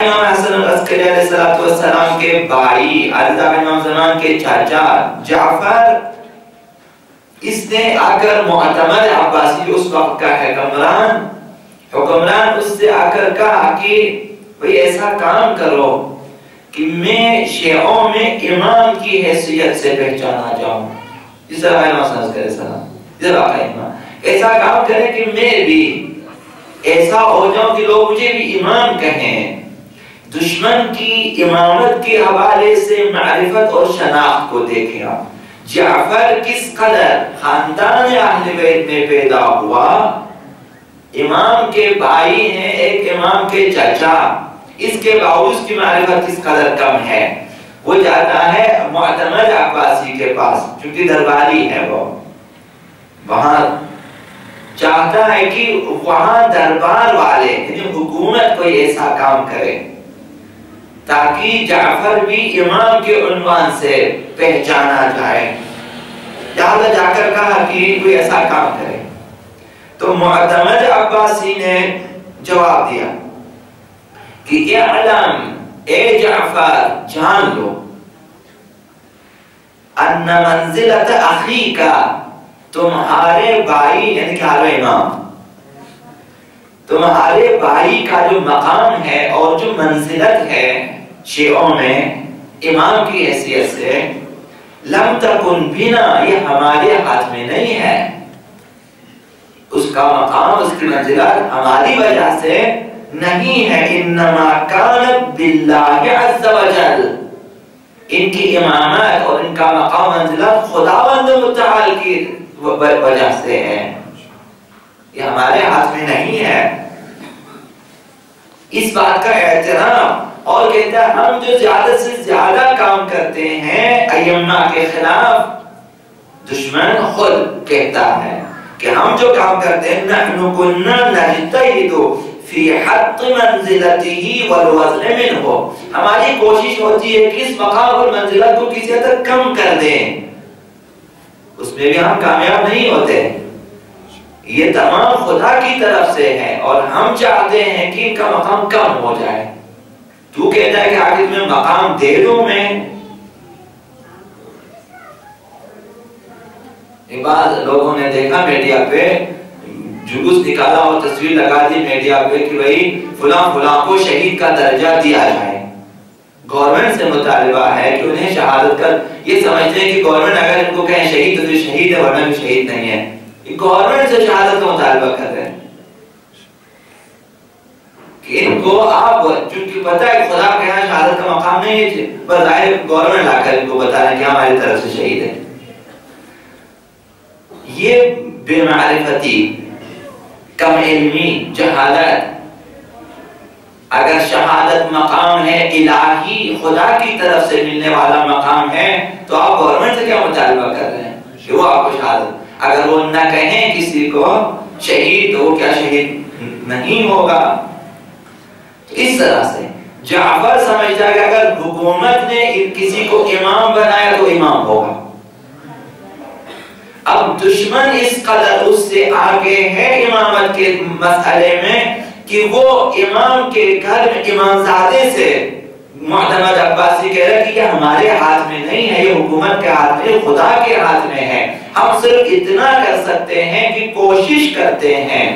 امام حسن العسکری علیہ السلام کے بھائی رضا بن امام زمان کے چاچا جعفر، اس نے آ کر معتمد عباسی اس وقت کا حکمران اس سے آ کر کہا کہ بھئی ایسا کام کرو کہ میں شیعوں میں امام کی حیثیت سے پہچانا جاؤں، جس طرح امام حسن العسکری علیہ السلام ایسا کام کریں کہ میں بھی ایسا ہو جاؤں کہ لوگ مجھے بھی امام کہیں، دشمن کی امامت کے حوالے سے معرفت اور شناخت کو دیکھیں آپ۔ جعفر کس قدر خاندان اہل بیت میں پیدا ہوا، امام کے بھائی ہیں، ایک امام کے چچا، اس کے باوجود اس کی معرفت کس قدر کم ہے۔ وہ جاتا ہے معتمد عباسی کے پاس، چونکہ درباری ہے، وہ وہاں چاہتا ہے کہ وہاں دربار والے یعنی حکومت کوئی ایسا کام کرے تاکہ جعفر بھی امام کے عنوان سے پہچانا جائے۔ لہذا جا کر کہا کہ کوئی ایسا کام کرے، تو معتمد عباسی نے جواب دیا کہ اعلم اے جعفر، جان لو ان منزلت اخی کا، تمہارے بھائی یعنی کہ حضرت امام، تمہارے بھائی کا جو مقام ہے اور جو منزلت ہے شیعوں میں امام کی حیثیت سے، لم تکن بنا، یہ ہمارے ہاتھ میں نہیں ہے، اس کا مقام، اس کی منزلت ہماری وجہ سے نہیں ہے، انما کانت باللہ عز وجل، ان کی امامت اور ان کا مقام منزلت خداوند متعال کی وجہ سے ہے، یہ ہمارے ہاتھ میں نہیں ہے۔ اس بات کا احترام، اور کہتا ہے ہم جو زیادہ سے زیادہ کام کرتے ہیں ائمہ کے خلاف، دشمن خود کہتا ہے کہ ہم جو کام کرتے ہیں نحن كنا نجتهد في حق منزلته والوزن منه، ہماری کوشش ہوتی ہے کہ اس مقام اور منزلت کو کسی حد تک کم کر دیں، اس میں بھی ہم کامیاب نہیں ہوتے، یہ تمام خدا کی طرف سے ہے اور ہم چاہتے ہیں کہ ان کا مقام کم ہو جائے۔ تو کہتا ہے کہ آگے تمہیں مقام دے دوں میں۔ ایک بار لوگوں نے دیکھا میڈیا پہ جلوس نکالا اور تصویر لگا دی میڈیا پہ کہ بھئی فلاں فلاں کو شہید کا درجہ دیا جائے، گورنمنٹ سے مطالبہ ہے کہ انہیں شہادت کر، یہ سمجھتے ہیں کہ گورنمنٹ اگر ان کو کہیں شہید تو شہید ہے ورنہ بھی شہید نہیں ہے، گورنمنٹ سے شہادت کا مطالبہ کر رہے ہیں کہ ان کو آپ، چونکہ پتہ ہے خدا کے یہاں شہادت کا مقام نہیں ہے، بظاہر گورنمنٹ لا کر ان کو بتا رہے ہیں کہ ہماری طرف سے شہید ہے۔ یہ بے معرفتی، کم علمی، جہالت، اگر شہادت مقام ہے الہی، خدا کی طرف سے ملنے والا مقام ہے، تو آپ گورنمنٹ سے کیا مطالبہ کر رہے ہیں کہ وہ آپ کو شہادت، اگر وہ نہ کہیں کسی کو شہید تو وہ کیا شہید نہیں ہوگا؟ اس طرح سے جعفر سمجھتا ہے کہ اگر حکومت نے کسی کو امام بنایا تو امام ہوگا۔ اب دشمن اس قدر اس سے آگے ہے امامت کے مسئلے میں کہ وہ امام کے گھر میں امامزادے سے معتمد عباسی کہہ رہا ہے کہ یہ ہمارے ہاتھ میں نہیں ہے، یہ حکومت کے ہاتھ میں، خدا کے ہاتھ میں ہے، ہم صرف اتنا کر سکتے ہیں کہ کوشش کرتے ہیں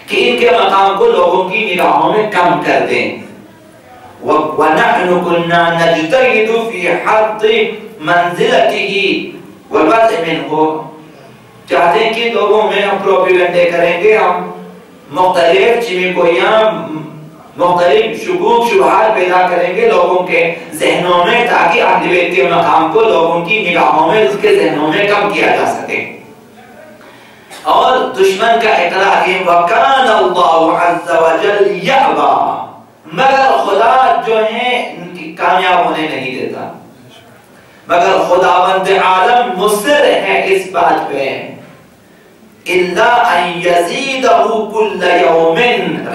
کہ ان کے مقام کو لوگوں کی نگاہوں میں کم کر دیں۔ وَنَحْنُ كُنَّا نَجْتَهِدُ فِي حَقِّ مَنْزِلَتِهِ وَالْوَضْعِ مِنْهُ، چاہتے ہیں کہ لوگوں میں ہم پروپیگنڈے کریں گے، ہم مختلف چمیکویاں، مختلف شکوک شبہات پیدا کریں گے لوگوں کے ذہنوں میں، تاکہ اہل بیت کے مقام کو لوگوں کی نگاہوں میں، اس کے ذہنوں میں کم کیا جا سکے۔ اور دشمن کا اقرار ہے وَكَانَ اللَّهُ عَزَّ وَجَلْ يَعْبَى، مگر خدا جو ہے ان کی کامیاب ہونے نہیں دیتا، مگر خداوند عالم مصر ہے اس بات پہ، إِلَّا أَن يَزِيدَهُ كُلَّ يَوْمٍ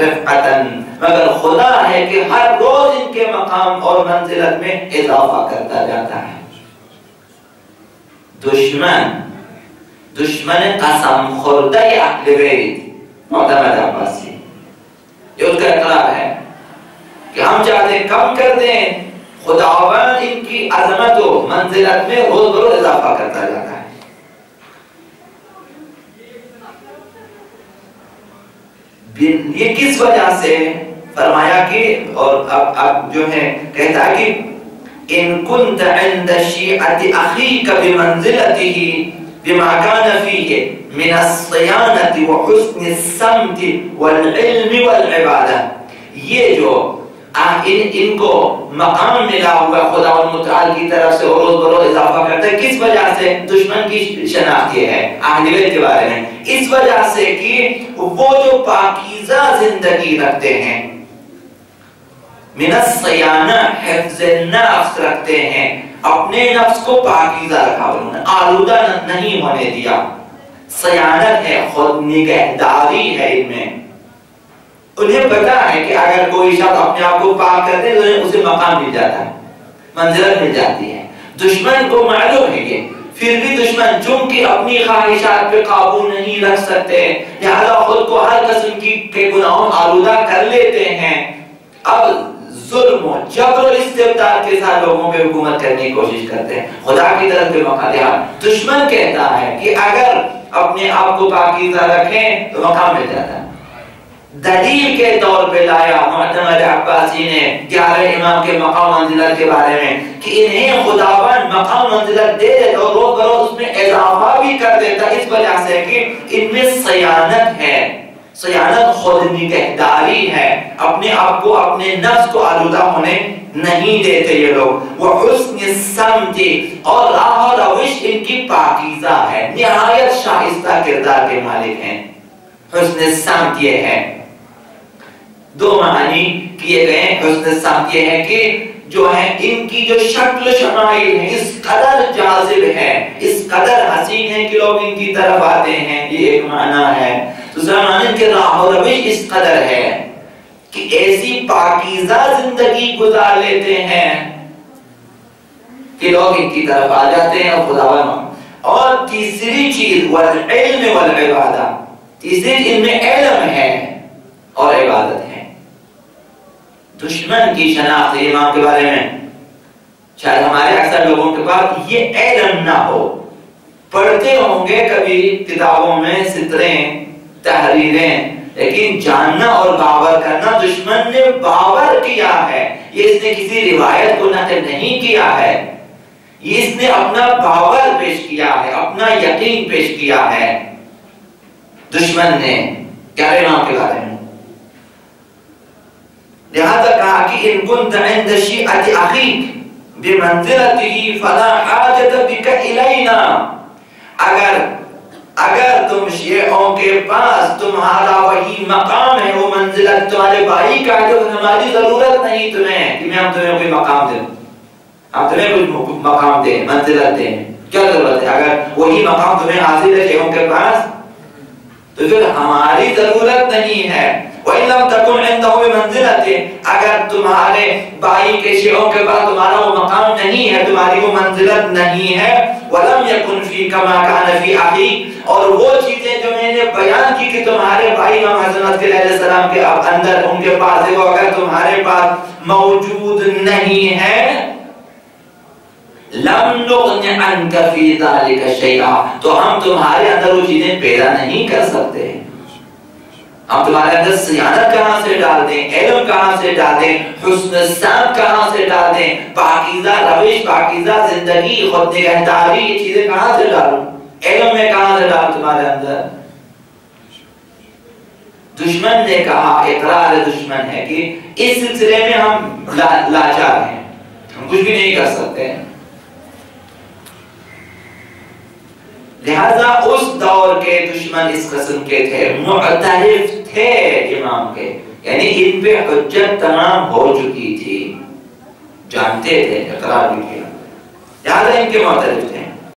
رِفْعَةً، مگر خدا ہے کہ ہر روز ان کے مقام اور منزلت میں اضافہ کرتا جاتا ہے۔ دشمن قسم خوردہ اہل بیت معتمد عباسی، یہ اس کا اقرار ہے کہ ہم چاہتے ہیں کم کر دیں، خداوند ان کی عظمت و منزلت میں روز بروز اضافہ کرتا جاتا ہے۔ یہ کس وجہ سے فرمایا کہ اور اب جو ہے کہتا ہے کہ ان كنت عند شيعة اخيك بمنزلته بما كان فيه من الصيانة وحسن السمت والعلم والعبادة، یہ جو ان کو مقام ملا ہوا خدا متعال کی طرف سے اور روز بروز اضافہ کرتا ہے، کس وجہ سے؟ دشمن کی شناخت یہ ہے اہل بیت کے بارے میں، اس وجہ سے کہ وہ جو پاکیزہ زندگی رکھتے ہیں، من الصیانہ حفظ نفس رکھتے ہیں، اپنے نفس کو پاکیزہ رکھا، انہوں نے آلودہ نہیں ہونے دیا، صیانت ہے، خود نگہداری ہے ان میں، انہیں پتا ہے کہ اگر کوئی شخص اپنے آپ کو پاک کرتے تو اسے مقام مل جاتا ہے، منزلت مل جاتی ہے۔ دشمن کو معلوم ہے یہ، پھر بھی دشمن چونکہ اپنی خواہشات پہ قابو نہیں رکھ سکتے، لہذا خود کو ہر قسم کے گناہوں آلودہ کر لیتے ہیں، اب ظلم و جبر و استبداد کے ساتھ لوگوں پہ حکومت کرنے کی کوشش کرتے ہیں، خدا کی طرف سے موقع دیا۔ دشمن کہتا ہے کہ اگر اپنے آپ کو پاکیزہ رکھیں تو مقام مل جاتا ہے۔ دلیل کے طور پہ لایا معتمد عباسی نے 11 امام کے مقام منزلت کے بارے میں کہ انہیں خداوند مقام منزلت دے دیتا اور روز بروز اس میں اضافہ بھی کر دیتا، اس وجہ سے کہ ان میں صیانت ہے، صیانت خود نگہداری ہے، اپنے آپ کو اپنے نفس کو آلودہ ہونے نہیں دیتے یہ لوگ۔ وہ حسن سمت اور راہ و روش ان کی پاکیزہ ہے، نہایت شائستہ کردار کے مالک ہیں۔ حسن سمت یہ ہے، دو معنی کیے گئے ہیں۔ حسن سمت یہ ہے کہ جو ہے ان کی جو شکل شمائل ہے اس قدر جاذب ہے، اس قدر حسین ہے کہ لوگ ان کی طرف آتے ہیں، یہ ایک معنی ہے۔ دوسرا معنی کہ راہ و روش اس قدر ہے کہ ایسی پاکیزہ زندگی گزار لیتے ہیں کہ لوگ ان کی طرف آ جاتے ہیں اور خداوند۔ اور تیسری چیز والعلم والعبادہ، تیسری ان میں علم ہے اور عبادت ہے۔ دشمن کی شناخت امام کے بارے میں شاید ہمارے اکثر لوگوں کے پاس یہ علم نہ ہو، پڑھتے ہوں گے کبھی کتابوں میں سطریں تحریریں، لیکن جاننا اور باور کرنا دشمن نے باور کیا ہے، یہ اس نے کسی روایت کو نقل نہیں کیا ہے، یہ اس نے اپنا باور پیش کیا ہے، اپنا یقین پیش کیا ہے دشمن نے 11 امام کے بارے میں۔ لہذا کہا کہ ان كنت عند شيعة اخيك بمنزلته فلا حاجة بك إلينا، اگر تم شیعوں کے پاس تمہارا وہی مقام ہے، وہ منزلت تمہارے بھائی کا ہے، تو ہماری ضرورت نہیں تمہیں کہ ہم تمہیں کوئی مقام دیں، ہم تمہیں کچھ مقام دیں، منزلت دیں، کیا ضرورت ہے؟ اگر وہی مقام تمہیں حاصل ہے شیعوں کے پاس تو پھر ہماری ضرورت نہیں ہے۔ وَإِن لَمْ تَكُنْ عِنْدَهُ بِمَنزِلَةٍ، اگر تمہارے بھائی کے شیعوں کے بعد تمہارا وہ مقام نہیں ہے، تمہاری وہ منزلت نہیں ہے، وَلَمْ يَكُنْ فِيكَ مَا كَانَ فِي أَخِيكَ، اور وہ چیزیں جو میں نے بیان کی کہ تمہارے بھائی امام حسن علیہ السلام کے اندر ان کے پاس ہے، وہ اگر تمہارے پاس موجود نہیں ہے، لَمْ نُغْنِ عَنْكَ فِي ذَلِكَ شَيْئًا، تو ہم تمہارے اندر وہ چیزیں پیدا نہیں کر سکتے، ہم تمہارے اندر صیانت کہاں سے ڈال دیں، علم کہاں سے ڈال دیں، حسن سمت کہاں سے ڈال دیں، پاکیزہ روش، پاکیزہ زندگی، خود نگہداری، یہ چیزیں کہاں سے ڈالوں، علم میں کہاں سے ڈالوں تمہارے اندر؟ دشمن نے کہا، اقرار دشمن ہے کہ اس سلسلے میں ہم لاچار ہیں، ہم کچھ بھی نہیں کر سکتے ہیں۔ لہذا اس دور کے دشمن اس قسم کے تھے، معترف تھے امام کے، یعنی ان پہ حجت تمام ہو چکی تھی، جانتے تھے، اقرار بھی کیا، لہذا ان کے معترف تھے۔